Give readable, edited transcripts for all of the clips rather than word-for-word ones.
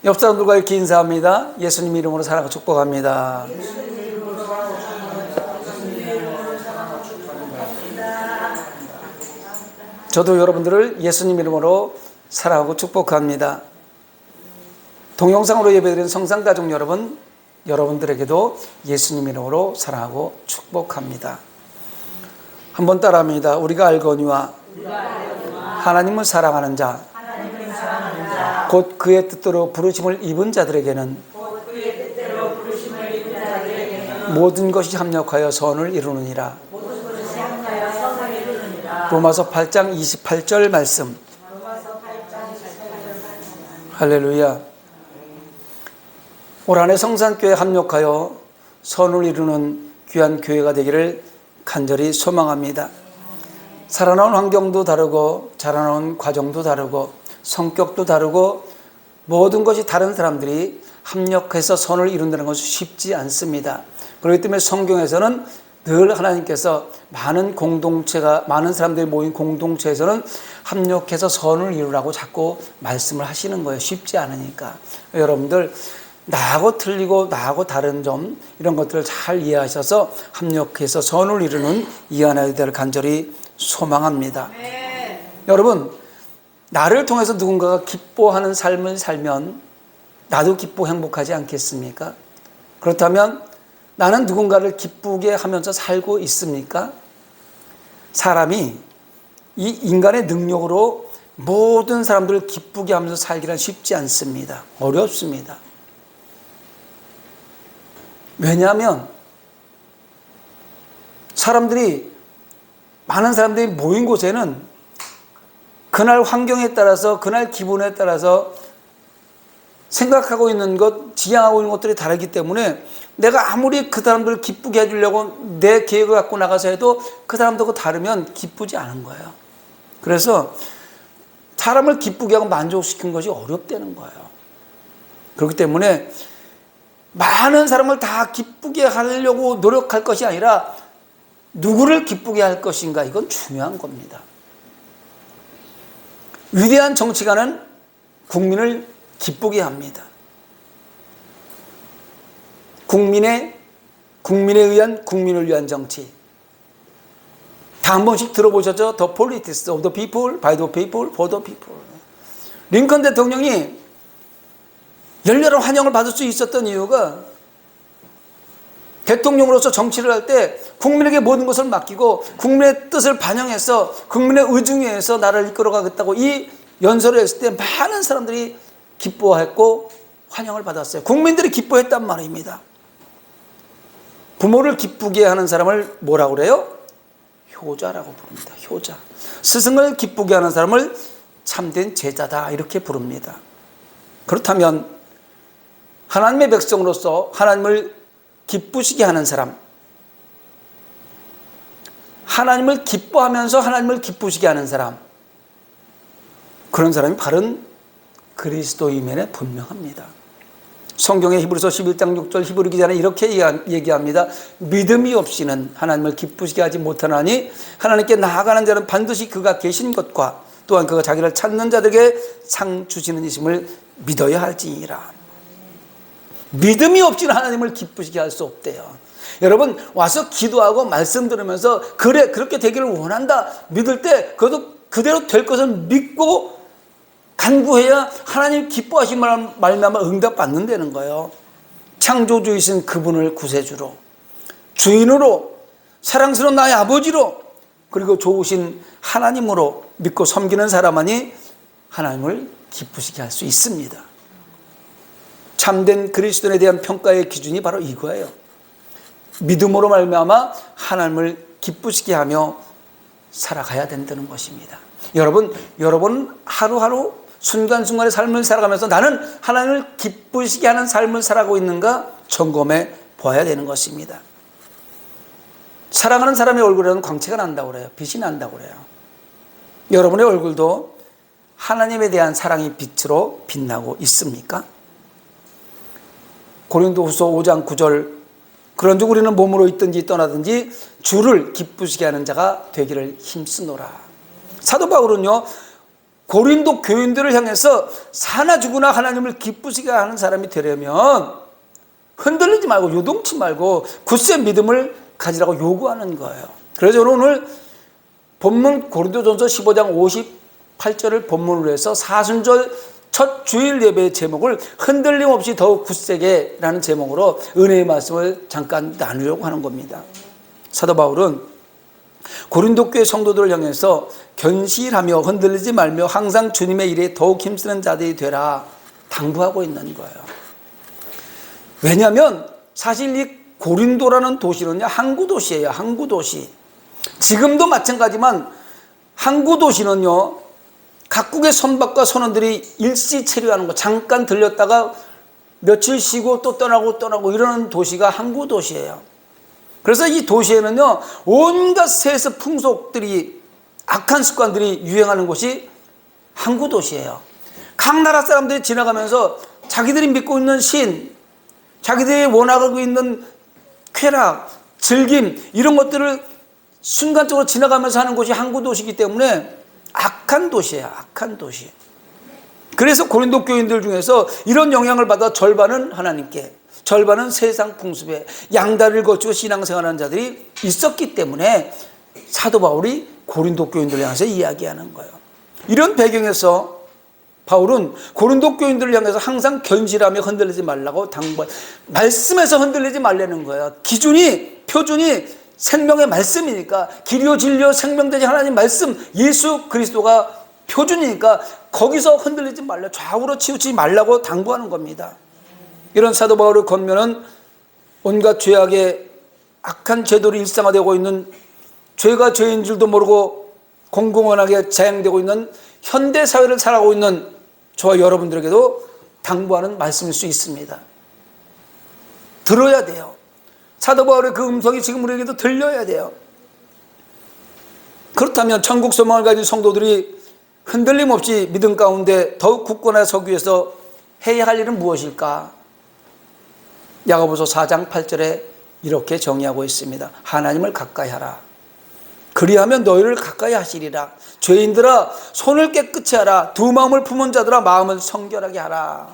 옆 사람들과 이렇게 인사합니다. 예수님 이름으로 사랑하고 축복합니다. 저도 여러분들을 예수님 이름으로 사랑하고 축복합니다. 동영상으로 예배드리는 성상가족 여러분, 여러분들에게도 예수님 이름으로 사랑하고 축복합니다. 한번 따라합니다. 우리가 알거니와 하나님을 사랑하는 자, 곧 그의 뜻대로 부르심을 입은 자들에게는 모든 것이 합력하여 선을 이루느니라. 로마서 8장 28절 말씀. 할렐루야. 올 한해 성산교회 합력하여 선을 이루는 귀한 교회가 되기를 간절히 소망합니다. 살아나온 환경도 다르고 자라나온 과정도 다르고 성격도 다르고 모든 것이 다른 사람들이 합력해서 선을 이룬다는 것은 쉽지 않습니다. 그렇기 때문에 성경에서는 늘 하나님께서 많은 사람들이 모인 공동체에서는 합력해서 선을 이루라고 자꾸 말씀을 하시는 거예요. 쉽지 않으니까. 여러분들 나하고 틀리고 나하고 다른 점 이런 것들을 잘 이해하셔서 합력해서 선을 이루는 이 하나의 대를 간절히 소망합니다. 여러분, 나를 통해서 누군가가 기뻐하는 삶을 살면 나도 기쁘고 행복하지 않겠습니까? 그렇다면 나는 누군가를 기쁘게 하면서 살고 있습니까? 사람이 이 인간의 능력으로 모든 사람들을 기쁘게 하면서 살기란 쉽지 않습니다. 어렵습니다. 왜냐하면 많은 사람들이 모인 곳에는 그날 환경에 따라서 그날 기분에 따라서 생각하고 있는 것, 지향하고 있는 것들이 다르기 때문에 내가 아무리 그 사람들을 기쁘게 해주려고 내 계획을 갖고 나가서 해도 그 사람들하고 다르면 기쁘지 않은 거예요. 그래서 사람을 기쁘게 하고 만족시키는 것이 어렵다는 거예요. 그렇기 때문에 많은 사람을 다 기쁘게 하려고 노력할 것이 아니라 누구를 기쁘게 할 것인가, 이건 중요한 겁니다. 위대한 정치가는 국민을 기쁘게 합니다. 국민에 의한 국민을 위한 정치. 다 한 번씩 들어보셨죠? The politics of the people, by the people, for the people. 링컨 대통령이 열렬한 환영을 받을 수 있었던 이유가 대통령으로서 정치를 할 때 국민에게 모든 것을 맡기고 국민의 뜻을 반영해서 국민의 의중에 의해서 나라를 이끌어가겠다고 이 연설을 했을 때 많은 사람들이 기뻐했고 환영을 받았어요. 국민들이 기뻐했단 말입니다. 부모를 기쁘게 하는 사람을 뭐라고 그래요? 효자라고 부릅니다. 효자. 스승을 기쁘게 하는 사람을 참된 제자다, 이렇게 부릅니다. 그렇다면 하나님의 백성으로서 하나님을 기쁘시게 하는 사람, 하나님을 기뻐하면서 하나님을 기쁘시게 하는 사람, 그런 사람이 바른 그리스도임에 분명합니다. 성경의 히브리서 11장 6절 히브리 기자는 이렇게 얘기합니다. 믿음이 없이는 하나님을 기쁘시게 하지 못하나니 하나님께 나아가는 자는 반드시 그가 계신 것과 또한 그가 자기를 찾는 자들에게 상 주시는 이심을 믿어야 할지니라. 믿음이 없이는 하나님을 기쁘시게 할 수 없대요. 여러분, 와서 기도하고 말씀 들으면서 그래, 그렇게 되기를 원한다 믿을 때 그대로 될 것을 믿고 간구해야 하나님 기뻐하신 말미암아 응답받는다는 거예요. 창조주이신 그분을 구세주로, 주인으로, 사랑스러운 나의 아버지로, 그리고 좋으신 하나님으로 믿고 섬기는 사람만이 하나님을 기쁘시게 할 수 있습니다. 참된 그리스도인에 대한 평가의 기준이 바로 이거예요. 믿음으로 말미암아 하나님을 기쁘시게 하며 살아가야 된다는 것입니다. 여러분 하루하루 순간순간의 삶을 살아가면서 나는 하나님을 기쁘시게 하는 삶을 살아가고 있는가 점검해 보아야 되는 것입니다. 사랑하는 사람의 얼굴에는 광채가 난다고 그래요. 빛이 난다고 그래요. 여러분의 얼굴도 하나님에 대한 사랑의 빛으로 빛나고 있습니까? 고린도후서 5장 9절, 그런즉 우리는 몸으로 있든지 떠나든지 주를 기쁘시게 하는 자가 되기를 힘쓰노라. 사도 바울은요, 고린도 교인들을 향해서 사나 죽으나 하나님을 기쁘시게 하는 사람이 되려면 흔들리지 말고 요동치 말고 굳세 믿음을 가지라고 요구하는 거예요. 그래서 저는 오늘 본문 고린도전서 15장 58절을 본문으로 해서 사순절 첫 주일 예배의 제목을 흔들림 없이 더욱 굳세게 라는 제목으로 은혜의 말씀을 잠깐 나누려고 하는 겁니다. 사도 바울은 고린도 교회 성도들을 향해서 견실하며 흔들리지 말며 항상 주님의 일에 더욱 힘쓰는 자들이 되라 당부하고 있는 거예요. 왜냐하면 사실 이 고린도라는 도시는요, 항구 도시예요. 항구 도시. 지금도 마찬가지만 항구 도시는요, 각국의 선박과 선원들이 일시체류하는 거, 잠깐 들렸다가 며칠 쉬고 또 떠나고 이러는 도시가 항구 도시예요. 그래서 이 도시에는요, 온갖 세습 풍속들이, 악한 습관들이 유행하는 곳이 항구 도시예요. 각 나라 사람들이 지나가면서 자기들이 믿고 있는 신, 자기들이 원하고 있는 쾌락, 즐김, 이런 것들을 순간적으로 지나가면서 하는 곳이 항구 도시이기 때문에 악한 도시예요. 악한 도시. 그래서 고린도 교인들 중에서 이런 영향을 받아 절반은 하나님께, 절반은 세상 풍습에 양다리를 거치고 신앙생활하는 자들이 있었기 때문에 사도 바울이 고린도 교인들을 향해서 이야기하는 거예요. 이런 배경에서 바울은 고린도 교인들을 향해서 항상 견실하며 흔들리지 말라고 당부해요. 말씀에서 흔들리지 말라는 거예요. 기준이, 표준이 생명의 말씀이니까, 길이요 진리요 생명되신 하나님 말씀, 예수 그리스도가 표준이니까 거기서 흔들리지 말라, 좌우로 치우치지 말라고 당부하는 겁니다. 이런 사도 바울의 권면은 온갖 죄악의 악한 제도로 일상화되고 있는, 죄가 죄인 줄도 모르고 공공연하게 자행되고 있는 현대사회를 살아가고 있는 저와 여러분들에게도 당부하는 말씀일 수 있습니다. 들어야 돼요. 사도 바울의 그 음성이 지금 우리에게도 들려야 돼요. 그렇다면 천국 소망을 가진 성도들이 흔들림 없이 믿음 가운데 더욱 굳건하게 서기 위해서 해야 할 일은 무엇일까? 야고보서 4장 8절에 이렇게 정의하고 있습니다. 하나님을 가까이 하라. 그리하면 너희를 가까이 하시리라. 죄인들아 손을 깨끗이 하라. 두 마음을 품은 자들아 마음을 성결하게 하라.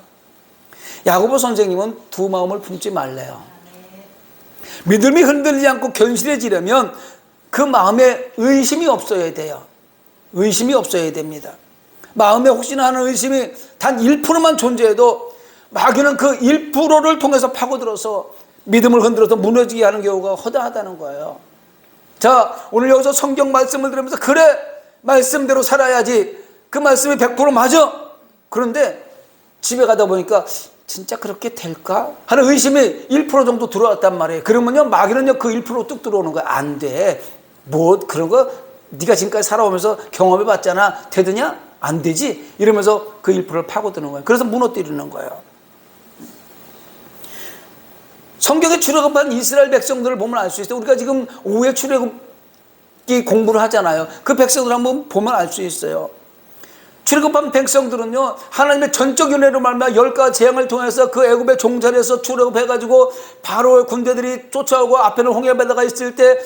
야고보 선생님은 두 마음을 품지 말래요. 믿음이 흔들리지 않고 견실해지려면 그 마음에 의심이 없어야 돼요. 의심이 없어야 됩니다. 마음에 혹시나 하는 의심이 단 1%만 존재해도 마귀는 그 1%를 통해서 파고들어서 믿음을 흔들어서 무너지게 하는 경우가 허다하다는 거예요. 자, 오늘 여기서 성경 말씀을 들으면서 그래, 말씀대로 살아야지, 그 말씀이 100% 맞아. 그런데 집에 가다 보니까 진짜 그렇게 될까? 하는 의심이 1% 정도 들어왔단 말이에요. 그러면요, 마귀는요, 그 1% 뚝 들어오는 거야. 안 돼. 뭐, 그런 거 네가 지금까지 살아오면서 경험해 봤잖아. 되느냐? 안 되지? 이러면서 그 1%를 파고드는 거예요. 그래서 무너뜨리는 거예요. 성경에 출애굽한 이스라엘 백성들을 보면 알 수 있어요. 우리가 지금 오후에 출애굽기 공부를 하잖아요. 그 백성들 한번 보면 알 수 있어요. 출애굽한 백성들은요, 하나님의 전적 은혜로 말미암아 10가지 재앙을 통해서 그 애굽의 종살이에서 출애굽해가지고 바로의 군대들이 쫓아오고 앞에는 홍해바다가 있을 때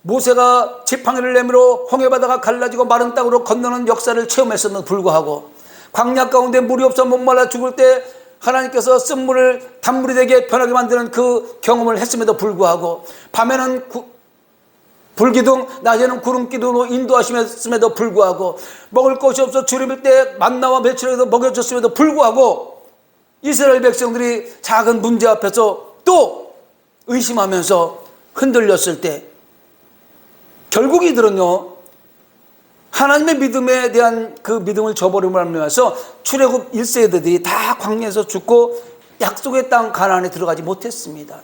모세가 지팡이를 내밀어 홍해바다가 갈라지고 마른 땅으로 건너는 역사를 체험했음에도 불구하고, 광야 가운데 물이 없어 목말라 죽을 때 하나님께서 쓴물을 단물이 되게 변하게 만드는 그 경험을 했음에도 불구하고, 밤에는 불기둥, 낮에는 구름기둥으로 인도하심에도 불구하고, 먹을 것이 없어 주름일 때 만나와 메추라기도 먹여줬음에도 불구하고, 이스라엘 백성들이 작은 문제 앞에서 또 의심하면서 흔들렸을 때 결국 이들은요, 하나님의 믿음에 대한 그 믿음을 저버림을 하면서 출애굽 1세대들이 다 광야에서 죽고 약속의 땅 가나안에 들어가지 못했습니다.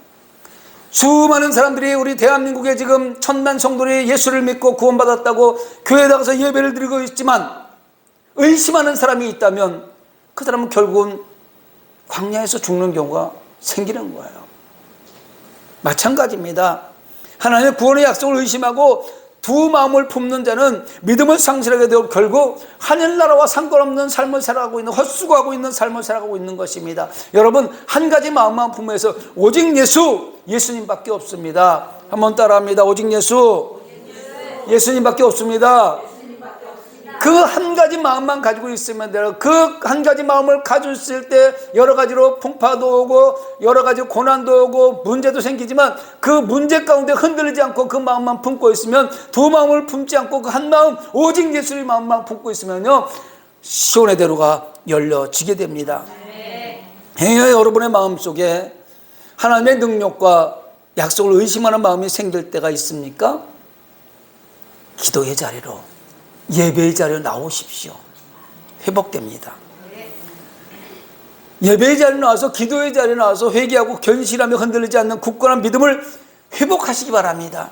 수많은 사람들이 우리 대한민국에 지금 천만 성도들이 예수를 믿고 구원받았다고 교회에 나가서 예배를 드리고 있지만, 의심하는 사람이 있다면 그 사람은 결국은 광야에서 죽는 경우가 생기는 거예요. 마찬가지입니다. 하나님의 구원의 약속을 의심하고 두 마음을 품는 자는 믿음을 상실하게 되고 결국 하늘나라와 상관없는 삶을 살아가고 있는, 헛수고하고 있는 삶을 살아가고 있는 것입니다. 여러분, 한 가지 마음만 품어서 오직 예수, 예수님밖에 없습니다. 한번 따라합니다. 오직 예수, 예수님밖에 없습니다. 그 한 가지 마음만 가지고 있으면 돼요. 그 한 가지 마음을 가지고 있을 때 여러 가지로 풍파도 오고 여러 가지 고난도 오고 문제도 생기지만 그 문제 가운데 흔들리지 않고 그 마음만 품고 있으면 두 마음을 품지 않고 그 한 마음 오직 예수의 마음만 품고 있으면요 시온의 대로가 열려지게 됩니다. 행여 여러분의 마음속에 하나님의 능력과 약속을 의심하는 마음이 생길 때가 있습니까? 기도의 자리로 예배의 자리로 나오십시오. 회복됩니다. 예배의 자리에 나와서 기도의 자리에 나와서 회개하고 견실하며 흔들리지 않는 굳건한 믿음을 회복하시기 바랍니다.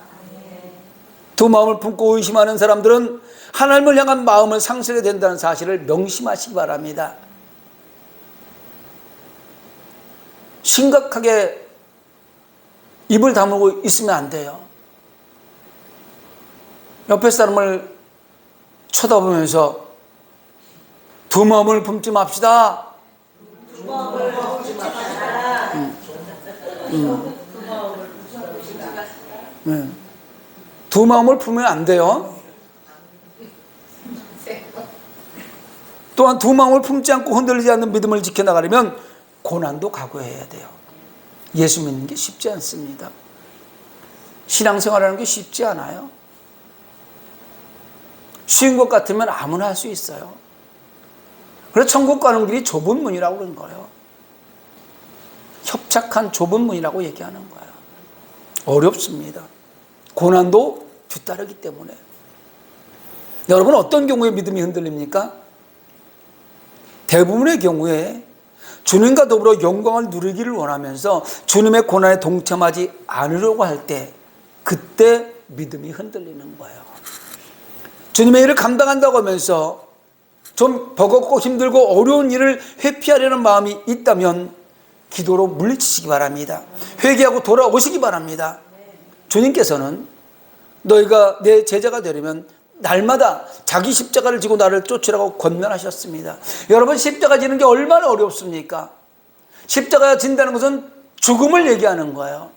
두 마음을 품고 의심하는 사람들은 하나님을 향한 마음을 상실하게 된다는 사실을 명심하시기 바랍니다. 심각하게 입을 다물고 있으면 안 돼요. 옆에 사람을 쳐다보면서 두 마음을 품지 맙시다. 두 마음을 품지 맙시다. 두 마음을 품으면 안 돼요. 또한 두 마음을 품지 않고 흔들리지 않는 믿음을 지켜나가려면 고난도 각오해야 돼요. 예수 믿는 게 쉽지 않습니다. 신앙생활하는 게 쉽지 않아요. 쉬운 것 같으면 아무나 할 수 있어요. 그래서 천국 가는 길이 좁은 문이라고 그러는 거예요. 협착한 좁은 문이라고 얘기하는 거예요. 어렵습니다. 고난도 뒤따르기 때문에. 여러분 어떤 경우에 믿음이 흔들립니까? 대부분의 경우에 주님과 더불어 영광을 누리기를 원하면서 주님의 고난에 동참하지 않으려고 할 때 그때 믿음이 흔들리는 거예요. 주님의 일을 감당한다고 하면서 좀 버겁고 힘들고 어려운 일을 회피하려는 마음이 있다면 기도로 물리치시기 바랍니다. 회개하고 돌아오시기 바랍니다. 주님께서는 너희가 내 제자가 되려면 날마다 자기 십자가를 지고 나를 쫓으라고 권면하셨습니다. 여러분 십자가 지는 게 얼마나 어렵습니까? 십자가 진다는 것은 죽음을 얘기하는 거예요.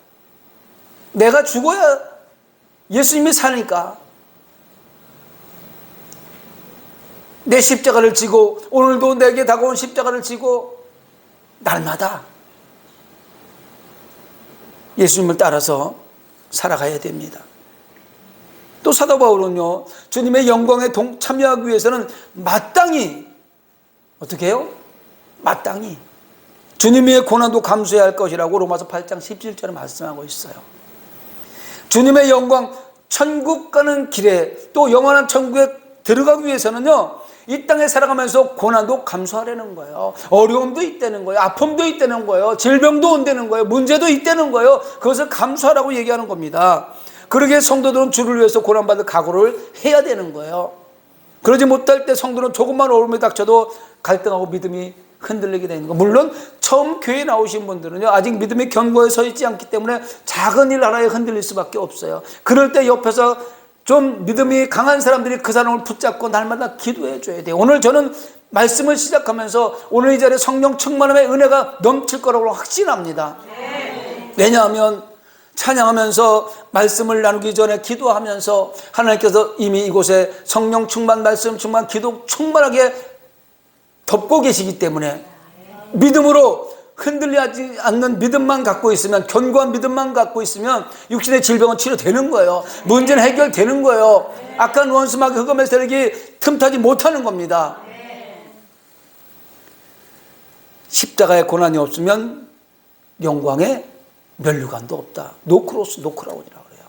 내가 죽어야 예수님이 사니까 내 십자가를 지고 오늘도 내게 다가온 십자가를 지고 날마다 예수님을 따라서 살아가야 됩니다. 또 사도 바울은요 주님의 영광에 참여하기 위해서는 마땅히 어떻게 해요? 마땅히 주님의 고난도 감수해야 할 것이라고 로마서 8장 17절에 말씀하고 있어요. 주님의 영광 천국 가는 길에 또 영원한 천국에 들어가기 위해서는요 이 땅에 살아가면서 고난도 감수하려는 거예요. 어려움도 있다는 거예요. 아픔도 있다는 거예요. 질병도 온다는 거예요. 문제도 있다는 거예요. 그것을 감수하라고 얘기하는 겁니다. 그러기에 성도들은 주를 위해서 고난받을 각오를 해야 되는 거예요. 그러지 못할 때 성도는 조금만 어려움이 닥쳐도 갈등하고 믿음이 흔들리게 되는 거예요. 물론 처음 교회에 나오신 분들은요 아직 믿음이 견고해 서 있지 않기 때문에 작은 일 하나에 흔들릴 수밖에 없어요. 그럴 때 옆에서 좀 믿음이 강한 사람들이 그 사람을 붙잡고 날마다 기도해 줘야 돼요. 오늘 저는 말씀을 시작하면서 오늘 이 자리에 성령 충만함의 은혜가 넘칠 거라고 확신합니다. 왜냐하면 찬양하면서 말씀을 나누기 전에 기도하면서 하나님께서 이미 이곳에 성령 충만, 말씀 충만, 기도 충만하게 덮고 계시기 때문에 믿음으로 흔들리지 않는 믿음만 갖고 있으면, 견고한 믿음만 갖고 있으면 육신의 질병은 치료되는 거예요. 문제는 해결되는 거예요. 악한 원수마귀 흑암의 세력이 틈타지 못하는 겁니다. 십자가의 고난이 없으면 영광의 면류관도 없다. 노크로스 노크라운이라고 그래요.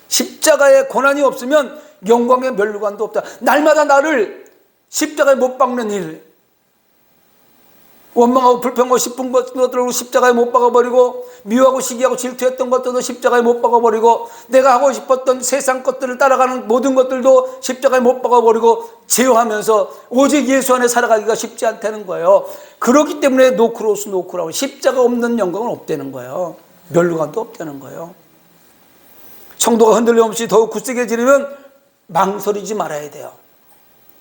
십자가의 고난이 없으면 영광의 면류관도 없다. 날마다 나를 십자가에 못 박는 일, 원망하고 불평하고 싶은 것들을 십자가에 못 박아버리고, 미워하고 시기하고 질투했던 것들도 십자가에 못 박아버리고, 내가 하고 싶었던 세상 것들을 따라가는 모든 것들도 십자가에 못 박아버리고 제어하면서 오직 예수 안에 살아가기가 쉽지 않다는 거예요. 그렇기 때문에 노크로스 노크라고, 십자가 없는 영광은 없다는 거예요. 면류관도 없다는 거예요. 성도가 흔들림 없이 더욱 굳세게지려면 망설이지 말아야 돼요.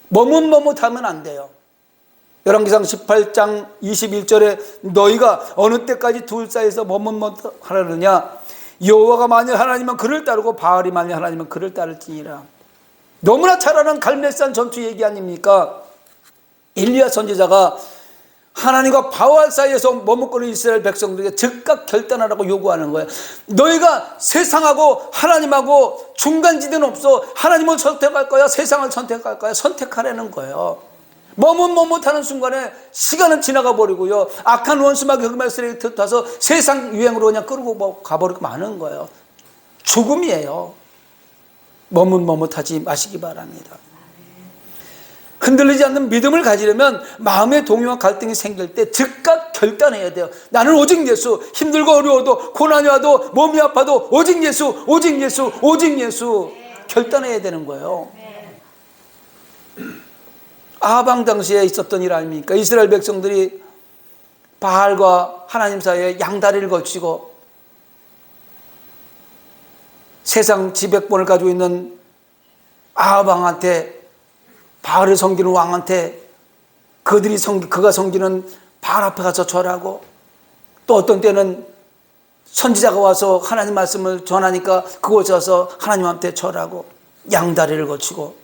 머뭇머뭇하면 안 돼요. 열왕기상 18장 21절에 너희가 어느 때까지 둘 사이에서 머뭇머뭇하느냐, 여호와가 만일 하나님은 그를 따르고 바알이 만일 하나님은 그를 따를지니라. 너무나 잘 아는 갈멜산 전투 얘기 아닙니까? 엘리야 선지자가 하나님과 바알 사이에서 머뭇고 있는 이스라엘 백성들에게 즉각 결단하라고 요구하는 거예요. 너희가 세상하고 하나님하고 중간지대는 없어. 하나님을 선택할 거야? 세상을 선택할 거야? 선택하라는 거예요. 머뭇머뭇하는 순간에 시간은 지나가 버리고요. 악한 원수마귀 흑말 쓰레기 흩어서 세상 유행으로 그냥 끌고 가버리고 마는 거예요. 죽음이에요. 머뭇머뭇하지 마시기 바랍니다. 흔들리지 않는 믿음을 가지려면 마음의 동요와 갈등이 생길 때 즉각 결단해야 돼요. 나는 오직 예수. 힘들고 어려워도 고난이 와도 몸이 아파도 오직 예수, 오직 예수, 오직 예수. 결단해야 되는 거예요. 아방 당시에 있었던 일 아닙니까? 이스라엘 백성들이 바알과 하나님 사이에 양다리를 걸치고 세상 지배권을 가지고 있는 아합 왕한테, 바알을 섬기는 왕한테 그가 섬기는 바알 앞에 가서 절하고, 또 어떤 때는 선지자가 와서 하나님 말씀을 전하니까 그곳에 와서 하나님한테 절하고 양다리를 거치고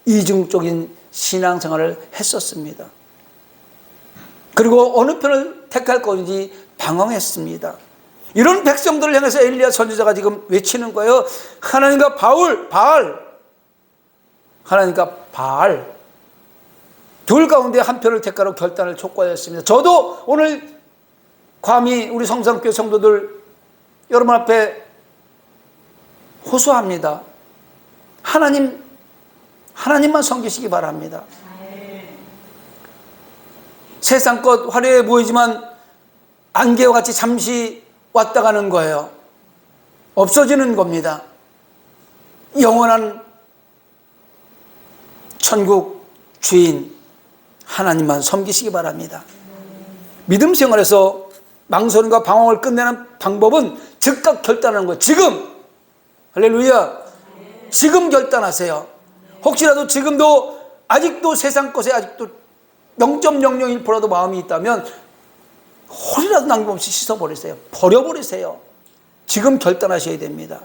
이중적인 신앙생활을 했었습니다. 그리고 어느 편을 택할 건지 방황했습니다. 이런 백성들을 향해서 엘리야 선지자가 지금 외치는 거예요. 하나님과 바알, 하나님과 바알 둘 가운데 한 편을 택하러 결단을 촉구하였습니다. 저도 오늘 감히 우리 성산교회 성도들 여러분 앞에 호소합니다. 하나님만 섬기시기 바랍니다. 세상 것 화려해 보이지만 안개와 같이 잠시 왔다 가는 거예요. 없어지는 겁니다. 영원한 천국 주인 하나님만 섬기시기 바랍니다. 믿음 생활에서 망설임과 방황을 끝내는 방법은 즉각 결단하는 거예요. 지금! 할렐루야! 지금 결단하세요. 혹시라도 지금도 아직도 세상 것에 아직도 0.001%라도 마음이 있다면 홀이라도 남김없이 씻어버리세요. 버려버리세요. 지금 결단하셔야 됩니다.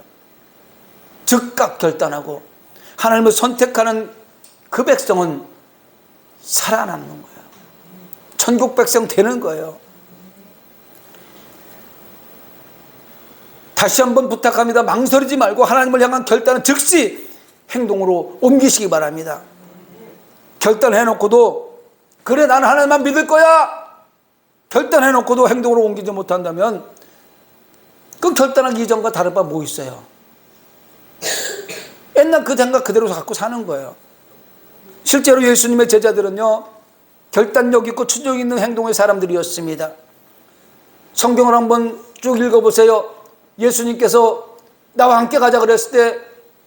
즉각 결단하고 하나님을 선택하는 그 백성은 살아남는 거예요. 천국 백성 되는 거예요. 다시 한번 부탁합니다. 망설이지 말고 하나님을 향한 결단은 즉시 행동으로 옮기시기 바랍니다. 결단해놓고도 그래 나는 하나님만 믿을 거야 결단해놓고도 행동으로 옮기지 못한다면 그 결단하기 이전과 다른 바 뭐 있어요? 옛날 그 생각 그대로 갖고 사는 거예요. 실제로 예수님의 제자들은요 결단력 있고 추종 있는 행동의 사람들이었습니다. 성경을 한번 쭉 읽어보세요. 예수님께서 나와 함께 가자 그랬을 때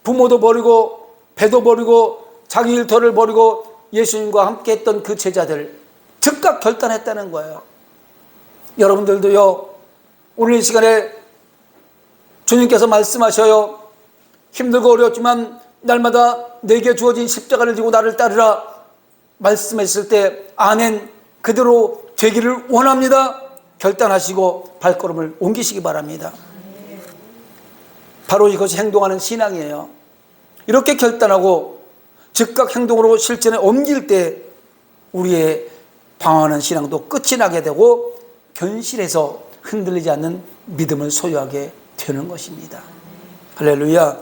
부모도 버리고 배도 버리고 자기 일터를 버리고 예수님과 함께 했던 그 제자들 즉각 결단했다는 거예요. 여러분들도요 오늘 이 시간에 주님께서 말씀하셔요. 힘들고 어렵지만 날마다 내게 주어진 십자가를 지고 나를 따르라 말씀했을 때 아멘 그대로 되기를 원합니다. 결단하시고 발걸음을 옮기시기 바랍니다. 바로 이것이 행동하는 신앙이에요. 이렇게 결단하고 즉각 행동으로 실천에 옮길 때 우리의 방황하는 신앙도 끝이 나게 되고 견실해서 흔들리지 않는 믿음을 소유하게 되는 것입니다. 할렐루야.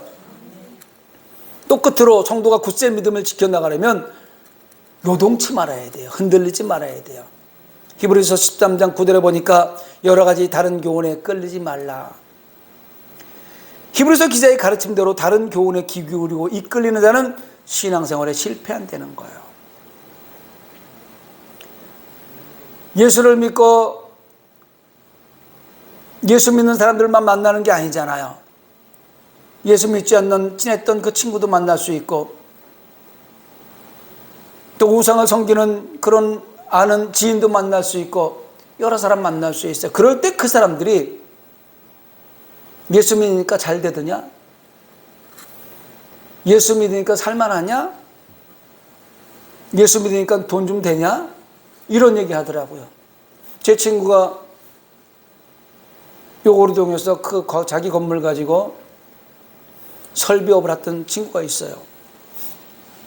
또 끝으로 성도가 굳세 믿음을 지켜나가려면 요동치 말아야 돼요. 흔들리지 말아야 돼요. 히브리서 13장 9절에 보니까 여러 가지 다른 교훈에 끌리지 말라. 히브리서 기자의 가르침대로 다른 교훈에 귀 기울이고 이끌리는 자는 신앙생활에 실패한다는 거예요. 예수를 믿고 예수 믿는 사람들만 만나는 게 아니잖아요. 예수 믿지 않는 친했던 그 친구도 만날 수 있고 또 우상을 섬기는 그런 아는 지인도 만날 수 있고 여러 사람 만날 수 있어요. 그럴 때 그 사람들이 예수 믿으니까 잘 되더냐? 예수 믿으니까 살만하냐? 예수 믿으니까 돈 좀 되냐? 이런 얘기 하더라고요. 제 친구가 요고리동에서 그 자기 건물 가지고 설비업을 했던 친구가 있어요.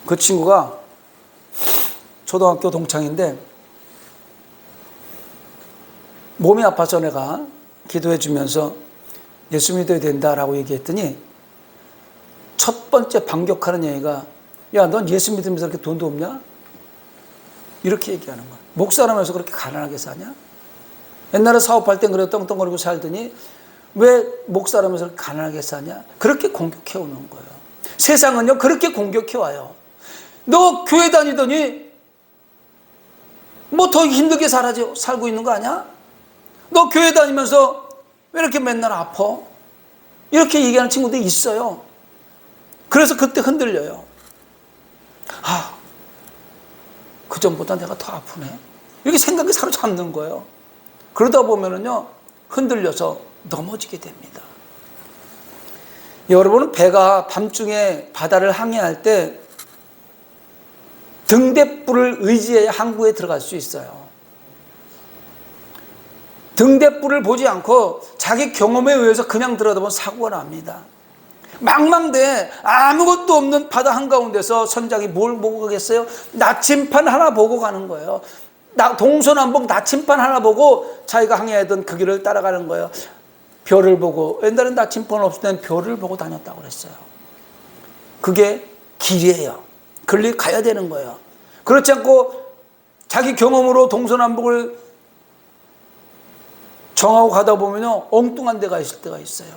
그 친구가 초등학교 동창인데 몸이 아파서 내가 기도해 주면서 예수 믿어야 된다라고 얘기했더니 첫 번째 반격하는 얘기가, 야, 넌 예수 믿으면서 그렇게 돈도 없냐? 이렇게 얘기하는 거야. 목사라면서 그렇게 가난하게 사냐? 옛날에 사업할 땐 그래 떵떵거리고 살더니 왜 목사라면서 그렇게 가난하게 사냐? 그렇게 공격해 오는 거예요. 세상은요 그렇게 공격해 와요. 너 교회 다니더니 뭐 더 힘들게 살고 있는 거 아니야? 너 교회 다니면서 왜 이렇게 맨날 아파? 이렇게 얘기하는 친구들이 있어요. 그래서 그때 흔들려요. 아, 그전보다 내가 더 아프네. 이렇게 생각이 사로잡는 거예요. 그러다 보면은요, 흔들려서 넘어지게 됩니다. 여러분은 배가 밤중에 바다를 항해할 때 등대불을 의지해 항구에 들어갈 수 있어요. 등대불을 보지 않고 자기 경험에 의해서 그냥 들어가다 보면 사고가 납니다. 망망대해 아무것도 없는 바다 한가운데서 선장이 뭘 보고 가겠어요? 나침판 하나 보고 가는 거예요. 동서남북 나침판 하나 보고 자기가 항해하던 그 길을 따라가는 거예요. 별을 보고, 옛날엔 나침판 없을 때는 별을 보고 다녔다고 그랬어요. 그게 길이에요. 그걸 가야 되는 거예요. 그렇지 않고 자기 경험으로 동서남북을 정하고 가다 보면요, 엉뚱한 데가 있을 때가 있어요.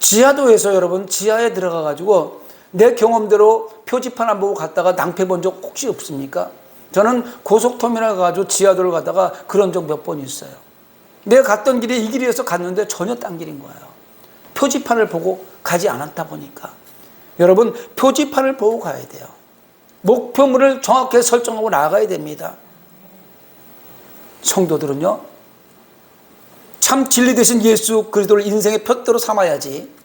지하도에서 여러분, 지하에 들어가 가지고 내 경험대로 표지판 안 보고 갔다가 낭패 본 적 혹시 없습니까? 저는 고속터미널 가가지고 지하도를 가다가 그런 적 몇 번 있어요. 내가 갔던 길이 이 길이어서 갔는데 전혀 딴 길인 거예요. 표지판을 보고 가지 않았다 보니까. 여러분, 표지판을 보고 가야 돼요. 목표물을 정확하게 설정하고 나가야 됩니다. 성도들은요, 참 진리 되신 예수 그리스도를 인생의 푯대로 삼아야지,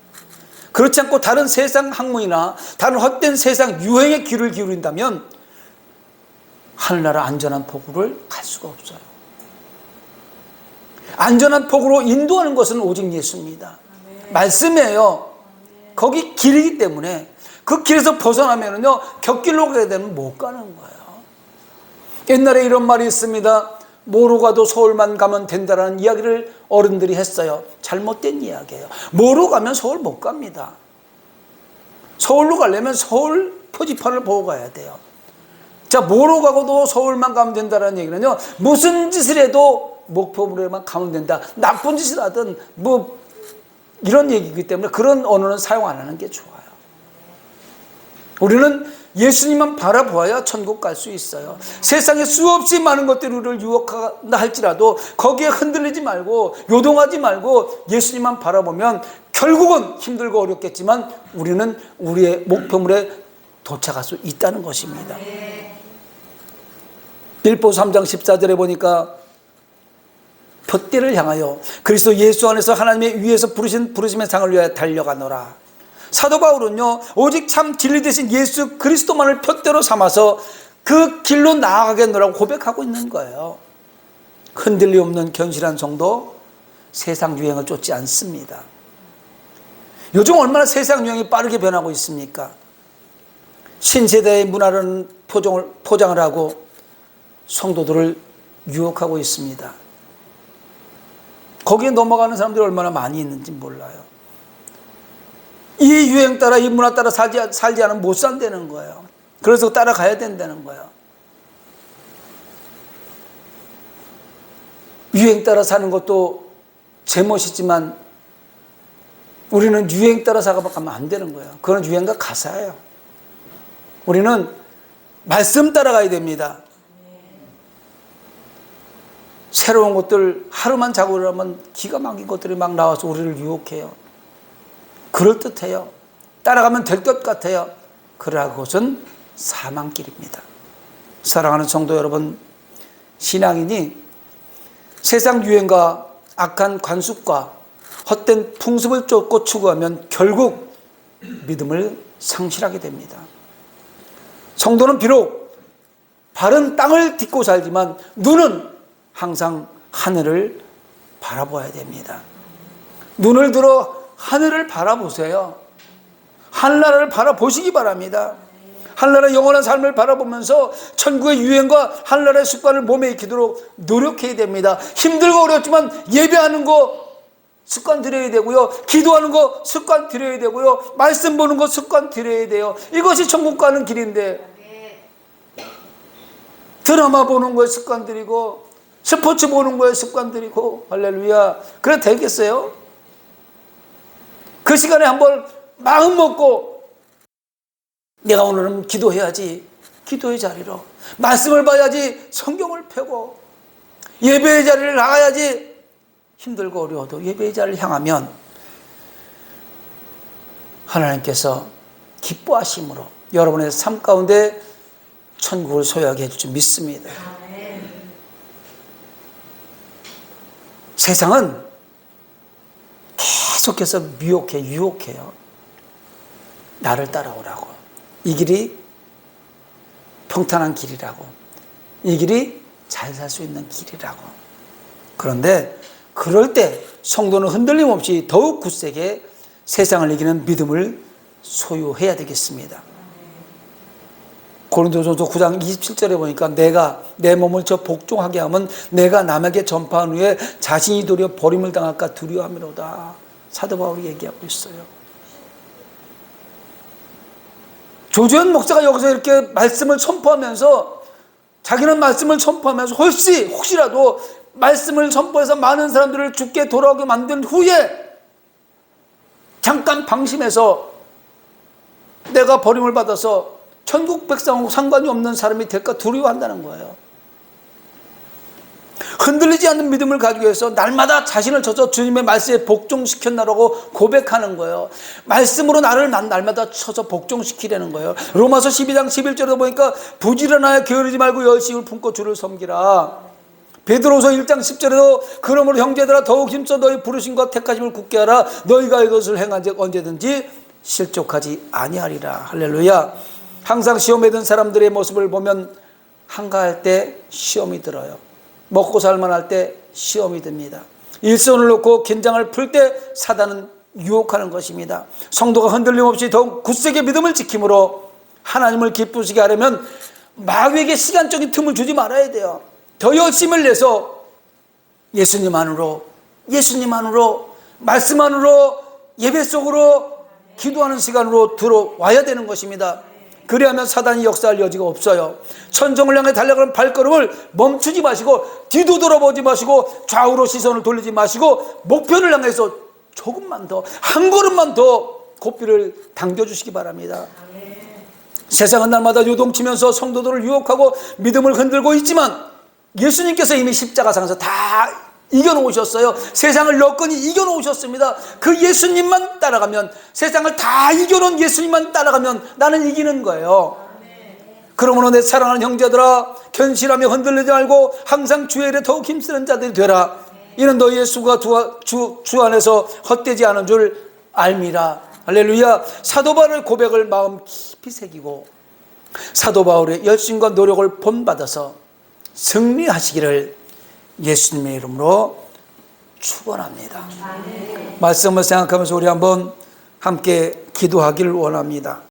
그렇지 않고 다른 세상 학문이나 다른 헛된 세상 유행에 귀를 기울인다면 하늘나라 안전한 포구를 갈 수가 없어요. 안전한 포구로 인도하는 것은 오직 예수입니다. 말씀이에요. 거기 길이기 때문에 그 길에서 벗어나면은요, 곁길로 가게 되면 못 가는 거예요. 옛날에 이런 말이 있습니다. 뭐로 가도 서울만 가면 된다라는 이야기를 어른들이 했어요. 잘못된 이야기예요. 뭐로 가면 서울 못 갑니다. 서울로 가려면 서울 표지판을 보고 가야 돼요. 자, 뭐로 가고도 서울만 가면 된다라는 얘기는요, 무슨 짓을 해도 목표물에만 가면 된다. 나쁜 짓을 하든 뭐 이런 얘기이기 때문에 그런 언어는 사용 안 하는 게 좋아요. 우리는 예수님만 바라보아야 천국 갈 수 있어요. 세상에 수없이 많은 것들이 우리를 유혹한다 할지라도 거기에 흔들리지 말고 요동하지 말고 예수님만 바라보면 결국은 힘들고 어렵겠지만 우리는 우리의 목표물에 도착할 수 있다는 것입니다. 빌보서 3장 14절에 보니까 푯대를 향하여 그리스도 예수 안에서 하나님의 위에서 부르심의 상을 위하여 달려가노라. 사도 바울은요, 오직 참 진리 되신 예수 그리스도만을 푯대로 삼아서 그 길로 나아가겠노라고 고백하고 있는 거예요. 흔들림 없는 견실한 성도, 세상 유행을 쫓지 않습니다. 요즘 얼마나 세상 유행이 빠르게 변하고 있습니까? 신세대의 문화라는 포장을 하고 성도들을 유혹하고 있습니다. 거기에 넘어가는 사람들이 얼마나 많이 있는지 몰라요. 이 유행 따라, 이 문화 따라 살지 않으면 못 산다는 거예요. 그래서 따라가야 된다는 거예요. 유행 따라 사는 것도 제멋이지만 우리는 유행 따라 살아가면 안 되는 거예요. 그건 유행과 가사예요. 우리는 말씀 따라가야 됩니다. 새로운 것들 하루만 자고 일어나면 기가 막힌 것들이 막 나와서 우리를 유혹해요. 그럴듯해요. 따라가면 될 것 같아요. 그러나 그것은 사망길입니다. 사랑하는 성도 여러분, 신앙인이 세상 유행과 악한 관습과 헛된 풍습을 쫓고 추구하면 결국 믿음을 상실하게 됩니다. 성도는 비록 바른 땅을 딛고 살지만 눈은 항상 하늘을 바라봐야 됩니다. 눈을 들어 하늘을 바라보세요. 하늘나라를 바라보시기 바랍니다. 하늘나라 영원한 삶을 바라보면서 천국의 유행과 하늘나라의 습관을 몸에 익히도록 노력해야 됩니다. 힘들고 어렵지만 예배하는 거 습관 들여야 되고요. 기도하는 거 습관 들여야 되고요. 말씀 보는 거 습관 들여야 돼요. 이것이 천국 가는 길인데 드라마 보는 거에 습관 들이고 스포츠 보는 거에 습관 들이고 할렐루야. 그래 되겠어요? 그 시간에 한번 마음 먹고 내가 오늘은 기도해야지. 기도의 자리로 말씀을 봐야지. 성경을 펴고 예배의 자리를 나가야지. 힘들고 어려워도 예배의 자리를 향하면 하나님께서 기뻐하심으로 여러분의 삶 가운데 천국을 소유하게 해줄 줄 믿습니다. 세상은 계속해서 유혹해요. 나를 따라오라고. 이 길이 평탄한 길이라고. 이 길이 잘 살 수 있는 길이라고. 그런데 그럴 때 성도는 흔들림 없이 더욱 굳세게 세상을 이기는 믿음을 소유해야 되겠습니다. 고린도전서 9장 27절에 보니까 내가 내 몸을 저 복종하게 하면 내가 남에게 전파한 후에 자신이 도리어 버림을 당할까 두려워함이로다. 사도 바울이 얘기하고 있어요. 조재현 목사가 여기서 이렇게 말씀을 선포하면서 자기는 말씀을 선포하면서 혹시라도 말씀을 선포해서 많은 사람들을 죽게 돌아오게 만든 후에 잠깐 방심해서 내가 버림을 받아서 천국 백성하고 상관이 없는 사람이 될까 두려워한다는 거예요. 흔들리지 않는 믿음을 가지기 위해서 날마다 자신을 쳐서 주님의 말씀에 복종시켰나라고 고백하는 거예요. 말씀으로 나를 날마다 쳐서 복종시키려는 거예요. 로마서 12장 11절에 보니까 부지런하여 게으르지 말고 열심을 품고 주를 섬기라. 베드로서 1장 10절에도 그러므로 형제들아 더욱 힘써 너희 부르심과 택하심을 굳게 하라. 너희가 이것을 행한즉 언제든지 실족하지 아니하리라. 할렐루야. 항상 시험에 든 사람들의 모습을 보면 한가할 때 시험이 들어요. 먹고 살만할 때 시험이 듭니다. 일손을 놓고 긴장을 풀 때 사단은 유혹하는 것입니다. 성도가 흔들림 없이 더욱 굳세게 믿음을 지킴으로 하나님을 기쁘시게 하려면 마귀에게 시간적인 틈을 주지 말아야 돼요. 더 열심을 내서 예수님 안으로 말씀 안으로 예배 속으로 기도하는 시간으로 들어와야 되는 것입니다. 그래야만 사단이 역사할 여지가 없어요. 천정을 향해 달려가는 발걸음을 멈추지 마시고 뒤도 돌아보지 마시고 좌우로 시선을 돌리지 마시고 목표를 향해서 조금만 더, 한 걸음만 더 고삐를 당겨주시기 바랍니다. 세상은 날마다 요동치면서 성도들을 유혹하고 믿음을 흔들고 있지만 예수님께서 이미 십자가상에서 다 이겨놓으셨어요. 세상을 여건이 이겨놓으셨습니다. 그 예수님만 따라가면, 세상을 다 이겨놓은 예수님만 따라가면 나는 이기는 거예요. 그러므로 내 사랑하는 형제들아, 견실하며 흔들리지 말고 항상 주의 일에 더욱 힘쓰는 자들이 되라. 이는 너희의 수가 주 안에서 헛되지 않은 줄 알미라. 할렐루야. 사도 바울의 고백을 마음 깊이 새기고 사도 바울의 열심과 노력을 본받아서 승리하시기를 예수님의 이름으로 축원합니다. 말씀을 생각하면서 우리 한번 함께 기도하기를 원합니다.